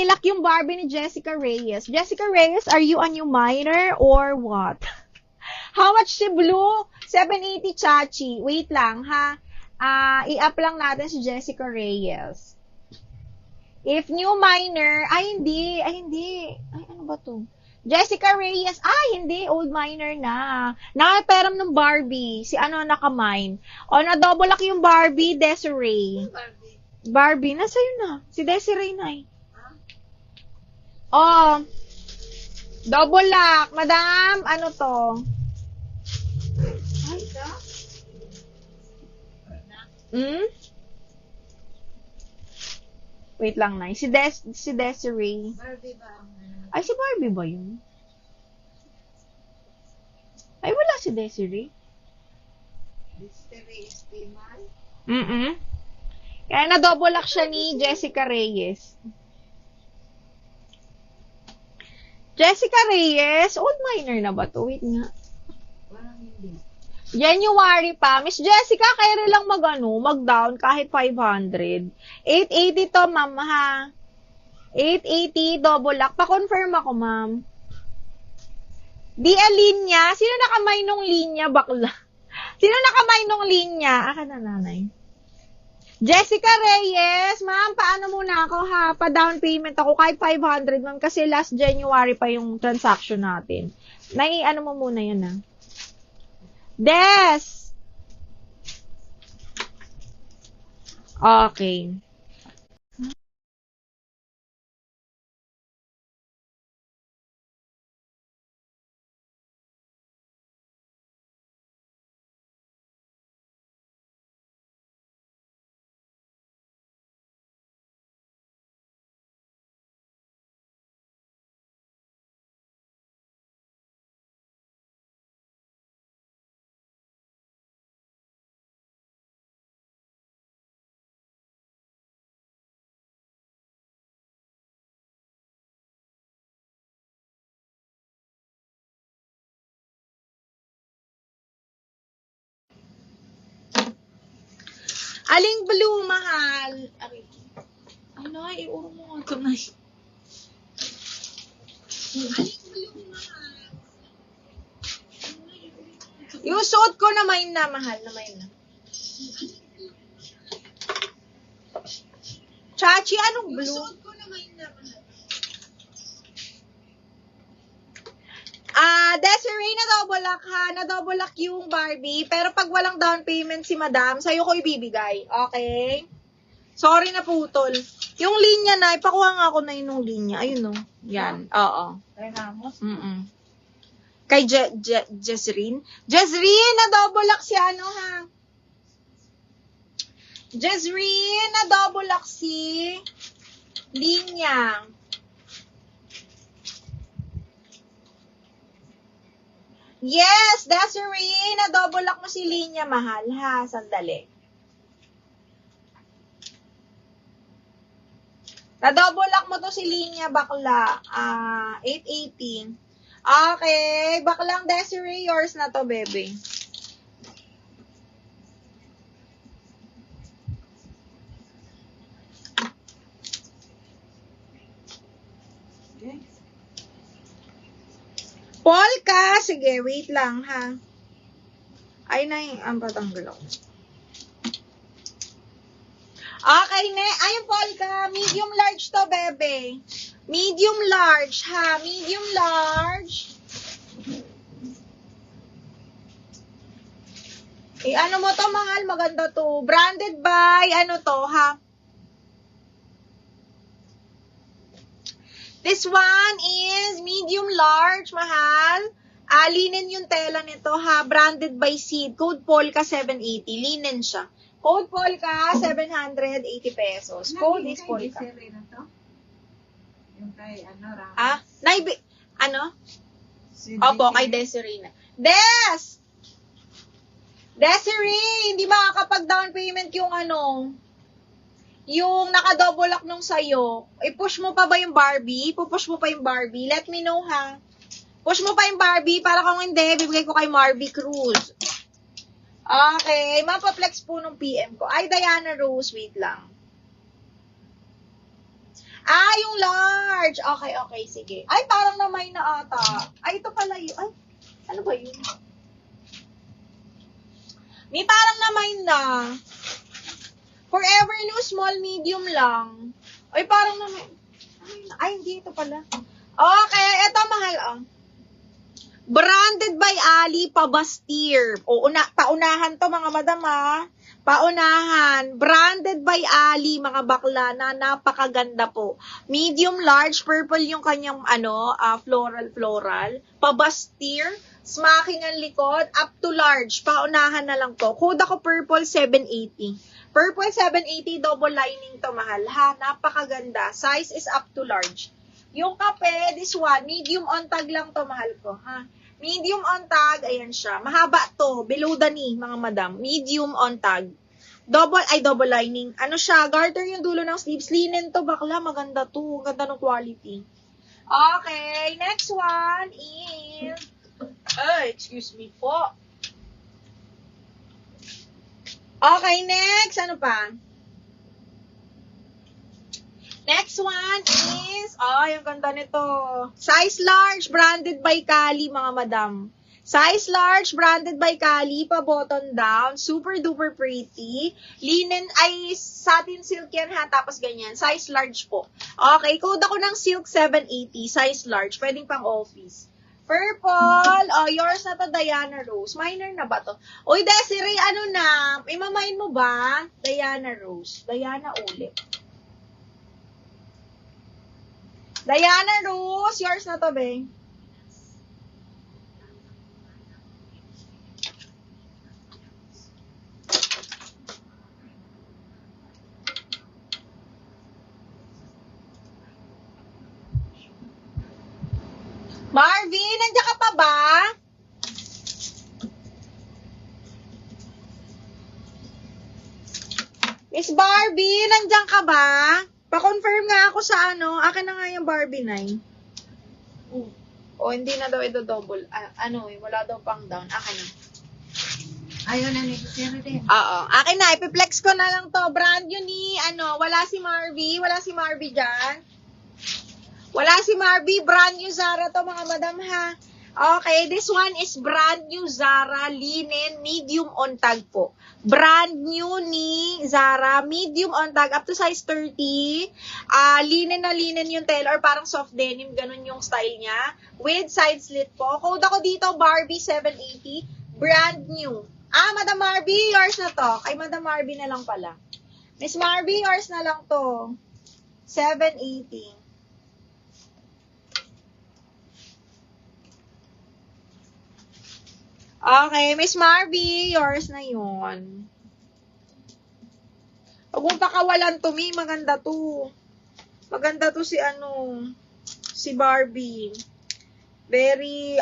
lock yung Barbie ni Jessica Reyes. Jessica Reyes, are you a new minor or what? How much si Blue? 780 Chachi. Wait lang, ha? I-up lang natin si Jessica Reyes. If new minor, hindi. Ay, ano ba to? Jessica Reyes, hindi. Old minor na. Nakaperam ng Barbie. Si ano nakamine. O, na-double lock yung Barbie, Desiree. Barbie, nasa yun na. Si Desiree na eh. Oh, double lock. Madam, ano to? Ay, Wait lang, Nay. Si Desiree. Barbie ba? Ay, si Barbie ba yun? Ay, wala si Desiree. Desiree Estimal? Kaya na-double lock siya ni Jessica Reyes. Jessica Reyes, old minor na ba to? Wait nga. Parang hindi. January pa. Miss Jessica, kaya lang mag-down kahit 500. 880 to, ma'am, ha? 880, double lock. Pa-confirm ako, ma'am. Di linya. Sino nakamay nung linya, bakla? Sino nakamay nung linya? Aka na, nanay. Jessica Reyes, ma'am, paano muna ako, ha? Pa-down payment ako kahit 500, ma'am, kasi last January pa yung transaction natin. Ano mo muna yun, ha? Des! Okay. Aling blue, mahal? Ano, iuro mo nga ito, Nay. Aling blue, mahal? Yung suot ko na mahal na. Chachi, anong blue? Yung suot ko na mahal na. Desiree, na-double lock ha. Na-double lock yung Barbie. Pero pag walang down payment si madam, sa'yo ko ibibigay. Okay? Sorry na putol. Yung linya na, ipakuha nga ako na yung linya. Ayun o. Yan. Oo. Kay Ramos? Kay Jezreen. Jezreen, na-double lock si ano ha. Jezreen, na-double lock si linya. Yes, Desiree, na-double lock mo si linya, mahal, ha? Sandali. Na-double lock mo to si linya, bakla. 880. Okay, baklang Desiree, yours na to, bebe. Polka, sige, wait lang, ha. Ay, ang patanggal ako. Okay, ayun, polka, medium large to, bebe. Medium large, ha, medium large. Ano mo to, mahal, maganda to. Branded by, ano to, ha. This one is medium large, mahal. Linen yung tela nito, ha. Branded by Seed. Code Polka 780. Linen siya. Code Polka 780 pesos. Code is Polka. Yung kay Ramos. Ano? Opo, kay Desiree na. Desiree, hindi makakapag-down payment yung yung naka-double lock nung sa'yo. I-push mo pa ba yung Barbie? Pupush mo pa yung Barbie? Let me know, ha? Push mo pa yung Barbie para kung hindi, bibigay ko kay Marby Cruz. Okay, mapaplex po nung PM ko. Ay, Diana Rose, wait lang. Ah, yung large. Okay, okay, sige. Ay, parang namay na ata. Ay, ito pala yun. Ay, ano ba yun? May parang namay na. Forever new, small, medium lang. Ay, parang namay. Ay, hindi ito pala. Okay, ito mahal. Oh. Branded by Ali Pabastir. O, paunahan to mga madam ha. Paunahan. Branded by Ali, mga bakla na napakaganda po. Medium large, purple yung kanyang floral. Pabastir, smacking ang likod, up to large. Paunahan na lang po. Code ako purple 780. Purple 780, double lining to mahal ha. Napakaganda. Size is up to large. Yung kape, this one, medium on tag lang to, mahal ko, ha? Medium on tag, ayan siya. Mahaba to, below the knee, mga madam. Medium on tag. Double lining. Ano siya, garter yung dulo ng sleeves. Linen to, bakla, maganda to. Ganda ng quality. Okay, next one is... excuse me po. Okay, next, ano pa? Next one is, yung ganda nito. Size large, branded by Kali, mga madam. Size large, branded by Kali, pa button down, super duper pretty. Linen, ay satin silk yan ha, tapos ganyan. Size large po. Okay, code ako ng silk 780, size large, pwedeng pang office. Purple, yours na to, Diana Rose. Minor na ba to? Uy, Desiree, ano na? Imamain mo ba? Diana Rose. Diana ulit. Diana Rose, yours na to, be. Marvin, nandiyan ka pa ba? Miss Barbie, nandiyan ka ba? Pa-confirm nga ako sa akin na nga yung Barbie 9. Hindi na daw ito double. Wala daw pang down. Akin na. Ayaw na negosyo din. Oo. Akin na, ipiplex ko na lang to. Brand new ni, wala si Marvie. Wala si Marvie dyan. Wala si Marvie. Brand new Zara to, mga madam ha. Okay, this one is brand new Zara linen medium on tag po. Brand new ni Zara medium on tag up to size 30. Linen na linen yung tail or parang soft denim, ganun yung style niya. With side slit po. Code ako dito Barbie 780. Brand new. Madam Barbie, yours na to. Kay Madam Barbie na lang pala. Miss Barbie, yours na lang to. 780. Okay, Miss Marby, yours na yun. Huwag mong pakawalan to, me. Maganda to. Maganda to si si Barbie. Very,